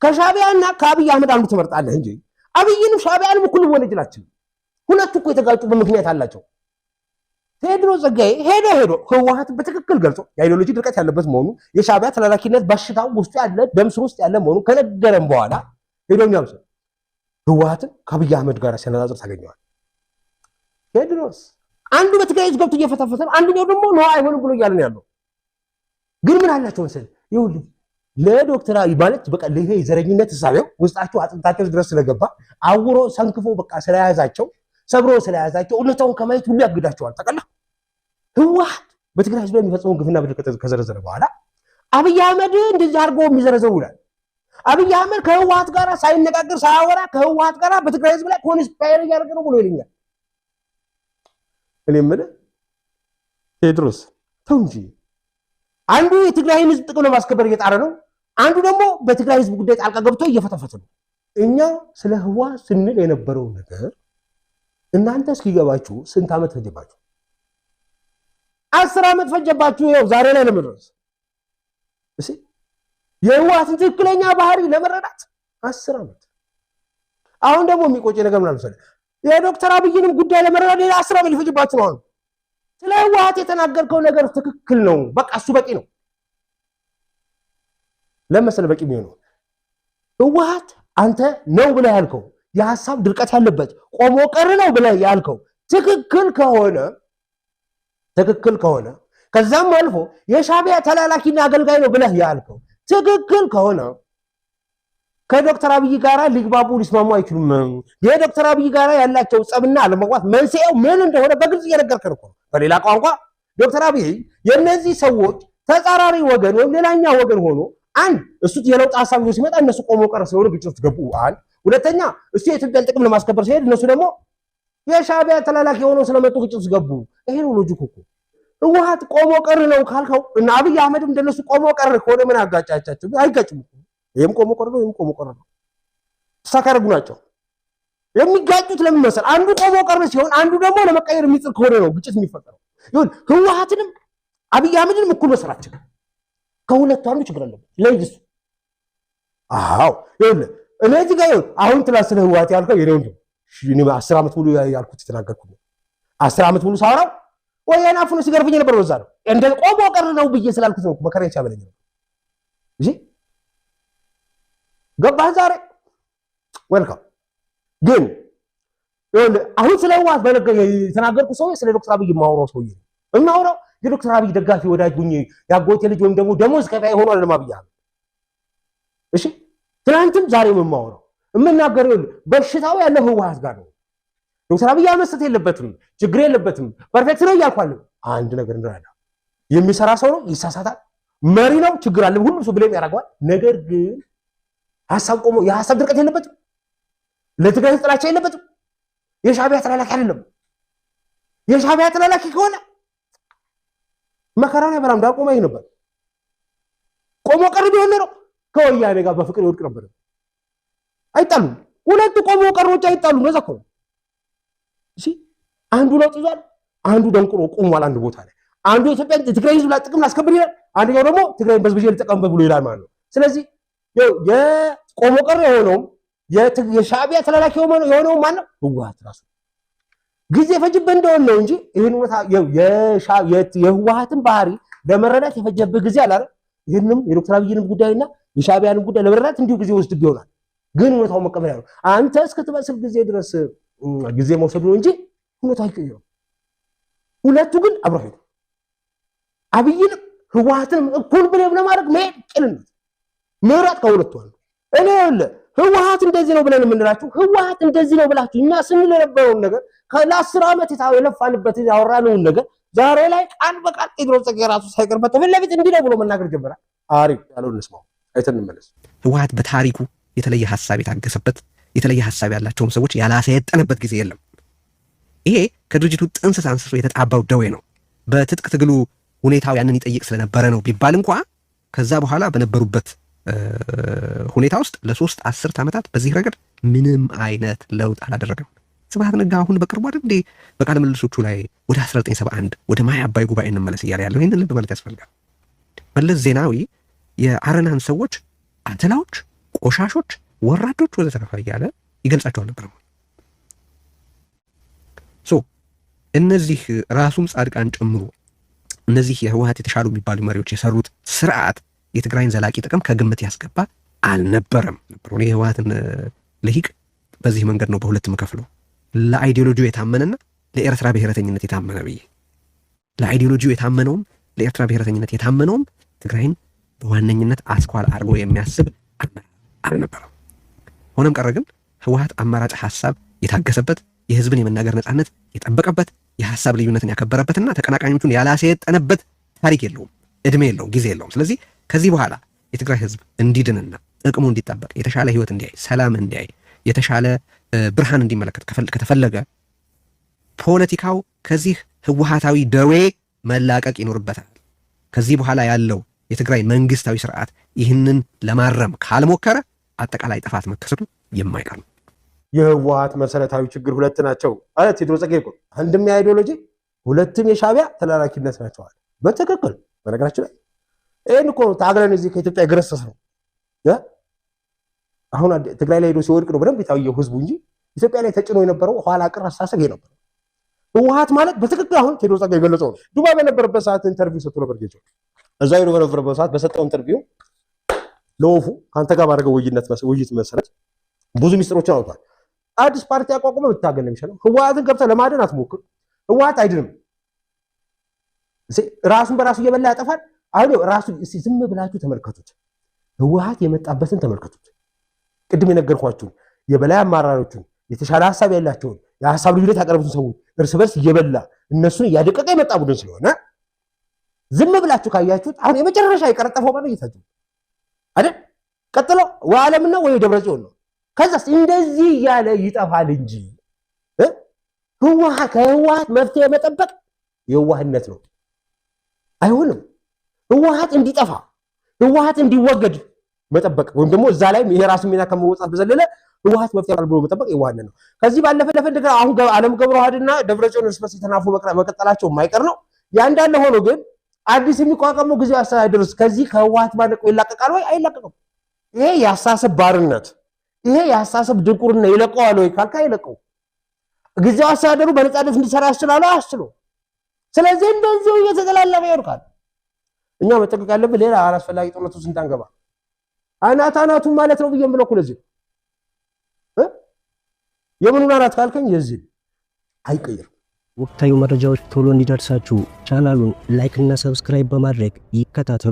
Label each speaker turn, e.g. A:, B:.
A: ከሻቢያና ከአብይ አህመድ አንዱ ትመርጣለህ እንጂ አብይንም ሻቢያንም እኩል ወነጀላችሁ ሁለቱ እኮ የተጋጩበት ምክንያት አላቸው ቴድሮስ ጸጋዬ ሄዶ ህወሓት በትክክል ገልጾ የአይዲዮሎጂ ድርቀት ያለበት መሆኑ የሻቢያ ተላላኪነት በሽታው ውስጥ ያለ ደም ስር ውስጥ ያለ መሆኑ ከነገረን በኋላ ሄዶኛው ህወሓት ከአብይ አህመድ ጋር ሲያነጻጽር ታገኘዋል ቴድሮስ አንዱ በትግራይ ህዝብ ገብቶ እየፈተፈተ አንዱኛው ደግሞ ነው አይሆንም ብሎ እያለ ነው ያለው ግን ምን አላቸው መሰለህ ይኸውልህ ለዶክተር አብይ ማለት በቃ ለይሄ ዘረኝነት ተሳቢው ውስጣቸው አጥንታቸው ድረስ ስለገባ አውሮ ሰንክፎ በቃ ስለያዛቸው ሰብሮ ስለያዛቸው እውነታውን ከማየት ሁሉ ያግዳቸዋል ተቀላ ህወሓት በትግራይ ህዝብ የሚፈጽመው ግፍና በደል ከዘረዘረ በኋላ አብይ አህመድ እንደዚህ አድርጎ የሚዘረዘው ይላል አብይ አህመድ ከህወሓት ጋር ሳይነጋገር ሳያወራ ከህወሓት ጋር በትግራይ ህዝብ ላይ ኮንስፓየር እያደረገ ነው ብሎ ይልኛል እኔ ምን ቴድሮስ ተው እንጂ አንዱ የትግራይ ህዝብ ጥቅም ለማስከበር እየጣረ ነው አንዱ ደግሞ በትግራይ ህዝብ ጉዳይ ጣልቃ ገብቶ እየፈተፈተ ነው እኛ ስለ ህወሓት ስንል የነበረው ነገር እናንተ እስኪገባችሁ ስንት ዓመት ፈጀባችሁ 10 ዓመት ፈጀባችሁ ይኸው ዛሬ ላይ ለመድረስ እሺ የህወሓትን ትክክለኛ ባህሪ ለመረዳት 10 ዓመት አሁን ደግሞ የሚቆጭ ነገር ምን አልሰለ የዶክተር አብይንም ጉዳይ ለመረዳት ሌላ 10 ዓመት ሊፈጅባችሁ ነው ስለ ህወሓት የተናገርከው ነገር ትክክል ነው በቃ እሱ በቂ ነው ለምሳሌ በቂ የሚሆነው ህወሓት አንተ ነው ብለህ ያልከው የሐሳብ ድርቀት ያለበት ቆሞ ቀር ነው ብለህ ያልከው ትክክል ከሆነ ከዛም አልፎ የሻቢያ ተላላኪና አገልጋይ ነው ብለህ ያልከው ትክክል ከሆነ ከዶክተር አብይ ጋራ ሊግባቡ ሊስማሙ አይችሉም የዶክተር አብይ ጋራ ያላቸው ጸብና አለመግባባት መንስኤው ምን እንደሆነ በግልጽ እየነገርከን እኮ በሌላ ቋንቋ ዶክተር አብይ የነዚህ ሰዎች ተጻራሪ ወገን ወይ ሌላኛ ወገን ሆኖ አንድ እሱ የለውጥ ሐሳብ ይዞ ሲመጣ እነሱ ቆሞ ቀር ስለሆነ ግጭት ገቡ አንድ ሁለተኛ እሱ የኢትዮጵያን ጥቅም ለማስከበር ሲሄድ እነሱ ደግሞ የሻቢያ ተላላኪ ሆነው ስለመጡ ግጭት ገቡ ይሄ ነው ሎጂኩ እኮ ህወሓት ቆሞ ቀር ነው ካልከው እና አብይ አህመድም እንደነሱ ቆሞ ቀር ከሆነ ምን አጋጫቻቸው አይጋጭም ይሄም ቆሞ ቀር ነው ይሄም ቆሞ ቀር ነው ተሳካረጉ ናቸው የሚጋጩት ለምን መሰል አንዱ ቆሞ ቀር ሲሆን አንዱ ደግሞ ለመቀየር የሚጥር ከሆነ ነው ግጭት የሚፈጠረው ይሁን ህወሓትንም አብይ አህመድንም እኩል መስራቸው ከሁለቱ አንዱ ችግር አለበት ለይስ አዎ ይሁን እነዚህ ጋር አሁን ትላስ ስለ ህወሓት ያልከው የኔ ወንድም እኔ 10 ዓመት ሙሉ ያልኩት ተናገርኩ 10 ዓመት ሙሉ ሳወራው ወያኔ አፉን ሲገርፈኝ ነበር ወዛ ነው እንደ ቆሞ ቀር ነው ብዬ ስላልኩት ነው መከረኛ ያበለኝ እሺ ገባህ ዛሬ ወልካም ግን አሁን ስለ ህወሓት በነገር የተናገርኩ ሰው ስለ ዶክተር አብይ ማውራው ሰው የማውራው የዶክተር አብይ ደጋፊ ወዳጅ ሁኚ ያጎቴ ልጅ ወይም ደግሞ ደሞዝ ከፋይ ሆኖ ለማብያ እሺ ትናንትም ዛሬም የማወራው የምናገረው በሽታው ያለው ህወሓት ጋር ነው ዶክተር አብይ መስጠት የለበትም ችግር የለበትም ፐርፌክት ነው እያልኳለሁ አንድ ነገር እንደራዳ የሚሰራ ሰው ነው ይሳሳታል መሪ ነው ችግር አለ ሁሉ ሰው ብለም ያደርጋል ነገር ግን ሐሳብ ቆሞ የሐሳብ ድርቀት የለበትም ለትግራይ ጥላቻ የለበትም የሻቢያ ተላላኪ አይደለም የሻቢያ ተላላኪ ከሆነ መከራውን ያበራም ዳር ቆሞ ነበር ቆሞ ቀር ቢሆን ነው ከወያኔ ጋር በፍቅር ይወድቅ ነበር አይጣሉም ሁለቱ ቆሞ ቀሮች አይጣሉም ነው ዘኮ እሺ አንዱ ለውጥ ይዟል አንዱ ደንቅሮ ቆሟል አንድ ቦታ ላይ አንዱ ኢትዮጵያን ትግራይ ህዝብ ላይ ጥቅም ላስከብር ይላል አንደኛው ደግሞ ትግራይን በዝብዤ ልጠቀምበት ብሎ ይላል ማለት ነው ስለዚህ የቆሞ ቀር የሆነው የሻቢያ ተላላኪ የሆነው ማን ነው ህወሓት ራሱ ጊዜ ፈጅበት እንደሆነ ነው እንጂ ይሄን ወታ የህወሓትን ባህሪ ለመረዳት የፈጀበት ጊዜ አላረ ይሄንም የዶክተር አብይንም ጉዳይና የሻቢያንም ጉዳይ ለመረዳት እንዲሁ ጊዜ ወስድ ይሆናል ግን ወታው መቀበል ያለው አንተ እስከተበስል ጊዜ ድረስ ጊዜ መውሰድ ነው እንጂ ሁለቱ አይቀየሩም ሁለቱ ግን አብረው ሄዱ አብይን ህወሓትን እኩል ብለም ለማድረግ መሄድ ቅልነት ምራት ከሁለቱ አሉ እኔ ያለ ህወሓት እንደዚህ ነው ብለን የምንላችሁ ህወሓት እንደዚህ ነው ብላችሁ እና ስንል የነበረው ነገር ከ10 ዓመት የለፋንበት ያወራነውን ነገር ዛሬ ላይ ቃል በቃል ቴድሮስ ጸጋዬ ራሱ ሳይቀርበት ተፈለፊት እንዲህ ነው ብሎ መናገር ጀመረ አሪፍ ያለው እንስማው አይተን እንመለስ
B: ህወሓት በታሪኩ የተለየ ሐሳብ የታገሰበት የተለየ ሐሳብ ያላቸውም ሰዎች ያላሰየጠነበት ጊዜ የለም ይሄ ከድርጅቱ ጥንስስ አንስቶ የተጣባው ደዌ ነው በትጥቅ ትግሉ ሁኔታው ያንን ይጠይቅ ስለነበረ ነው ቢባል እንኳን ከዛ በኋላ በነበሩበት ሁኔታ ውስጥ ለ3 10 ዓመታት በዚህ ረገድ ምንም አይነት ለውጥ አላደረገም ስብሃት ነጋ አሁን በቅርቡ አይደል እንዴ በቃለ ምልልሶቹ ላይ ወደ 1971 ወደ ማይ አባይ ጉባኤ እንመለስ ይያለ ያለው ይሄንን ልብ ማለት ያስፈልጋል መለስ ዜናዊ የአረናን ሰዎች አተላዎች ቆሻሾች፣ ወራዶች ወዘተረፈ እያለ ይገልጻቸው አልነበረም። እነዚህ ራሱም ጻድቃን ጨምሮ እነዚህ የህወሓት የተሻሉ የሚባሉ መሪዎች የሰሩት ስርዓት የትግራይን ዘላቂ ጥቅም ከግምት ያስገባ አልነበረም ነበር። እኔ የህወሓትን ልሂቅ በዚህ መንገድ ነው በሁለት መከፍለው፣ ለአይዲዮሎጂው የታመነና ለኤርትራ ብሔረተኝነት የታመነ ብዬ። ለአይዲዮሎጂው የታመነውም ለኤርትራ ብሔረተኝነት የታመነውም ትግራይን በዋነኝነት አስኳል አድርጎ የሚያስብ አልነበረም። ሆነም ቀረ ግን ህወሓት አማራጭ ሀሳብ የታገሰበት፣ የህዝብን የመናገር ነጻነት የጠበቀበት፣ የሀሳብ ልዩነትን ያከበረበትና ተቀናቃኞቹን ያላሰየጠነበት ታሪክ የለውም፣ እድሜ የለውም፣ ጊዜ የለውም። ስለዚህ ከዚህ በኋላ የትግራይ ህዝብ እንዲድንና ጥቅሙ እንዲጠበቅ፣ የተሻለ ህይወት እንዲያይ፣ ሰላም እንዲያይ፣ የተሻለ ብርሃን እንዲመለከት ከተፈለገ ፖለቲካው ከዚህ ህወሓታዊ ደዌ መላቀቅ ይኖርበታል። ከዚህ በኋላ ያለው የትግራይ መንግስታዊ ስርዓት ይህንን ለማረም ካልሞከረ አጠቃላይ ጥፋት መከሰቱ የማይቀር ነው።
A: የህወሓት መሰረታዊ ችግር ሁለት ናቸው አለ ቴዎድሮስ ጸጋዬ እኮ። አንድም የአይዲዮሎጂ ሁለትም የሻዕቢያ ተላላኪነት ናቸው አለ። በትክክል በነገራችን ላይ ይህን እኮ ታግለን እዚህ ከኢትዮጵያ ገረሰስ ነው። አሁን ትግራይ ላይ ሄዶ ሲወድቅ ነው በደንብ የታየው ህዝቡ እንጂ ኢትዮጵያ ላይ ተጭኖ የነበረው ኋላ ቀር አስተሳሰብ ይሄ ነበር። ህወሓት ማለት በትክክል አሁን ቴዎድሮስ ጸጋዬ የገለጸው ነው። ዱባይ በነበረበት ሰዓት ኢንተርቪው ሰጥቶ ነበር ጌቸው። እዛ ሄዶ በነበረበት ሰዓት በሰጠው ኢንተርቪው ለወፉ ከአንተ ጋር ባደረገው ውይይት መሰረት ብዙ ሚስጥሮችን አውጥቷል። አዲስ ፓርቲ አቋቁመ ብታገል ነው የሚሻለው። ህወሓትን ገብተህ ለማደን አትሞክር። ህወሓት አይድንም። ራሱን በራሱ እየበላ ያጠፋል። አሁን ራሱ ዝም ብላችሁ ተመልከቱት። ህወሓት የመጣበትን ተመልከቱት። ቅድም የነገርኳችሁን የበላይ አመራሮቹን የተሻለ ሀሳብ ያላቸውን የሀሳብ ልዩነት ያቀረቡትን ሰዎች እርስ በርስ እየበላ እነሱን እያደቀቀ የመጣ ቡድን ስለሆነ ዝም ብላችሁ ካያችሁት አሁን የመጨረሻ የቀረጠፈው ማለት ይታችሁ አይደል? ቀጥሎ ወይ ዓለምና ወይ ደብረጽዮን ነው። ከዛስ እንደዚህ እያለ ይጠፋል እንጂ ከህወሓት መፍትሄ መጠበቅ የዋህነት ነው። አይሆንም። ህወሓት እንዲጠፋ ህወሓት እንዲወገድ መጠበቅ ወይም ደግሞ እዛ ላይ የራሱ ሚና ከመወጣት በዘለለ ህወሓት መፍትሄ ብሎ መጠበቅ የዋህነት ነው። ከዚህ ባለፈ እንደገና አሁን ዓለም ገብረዋህድና ደብረጽዮን እርስ በርስ ተናፎ መቀጠላቸው የማይቀር ነው። ያ እንዳለ ሆኖ ግን አዲስ የሚቋቋመው ጊዜያዊ አስተዳደር ከዚህ ከህወሓት ማነቆ ይላቀቃል ወይ? አይላቀቅም። ይሄ የአስተሳሰብ ባርነት፣ ይሄ የአስተሳሰብ ድንቁርና ይለቀዋል ወይ ካልካ አይለቀው። ጊዜያዊ አስተዳደሩ በነፃነት እንዲሰራ ያስችላል አስችሎ። ስለዚህ እንደዚሁ እየተዘላለፈ ይወድቃል። እኛ መጠንቀቅ ያለብን ሌላ አላስፈላጊ ጦርነት ውስጥ እንዳንገባ አናቱን ማለት ነው ብዬም ብለው እኮ ለዚህ የምኑን አናት ካልከኝ የዚህ አይቀየርም።
C: ወቅታዊ መረጃዎች ቶሎ እንዲደርሳችሁ ቻናሉን ላይክ እና ሰብስክራይብ በማድረግ ይከታተሉ።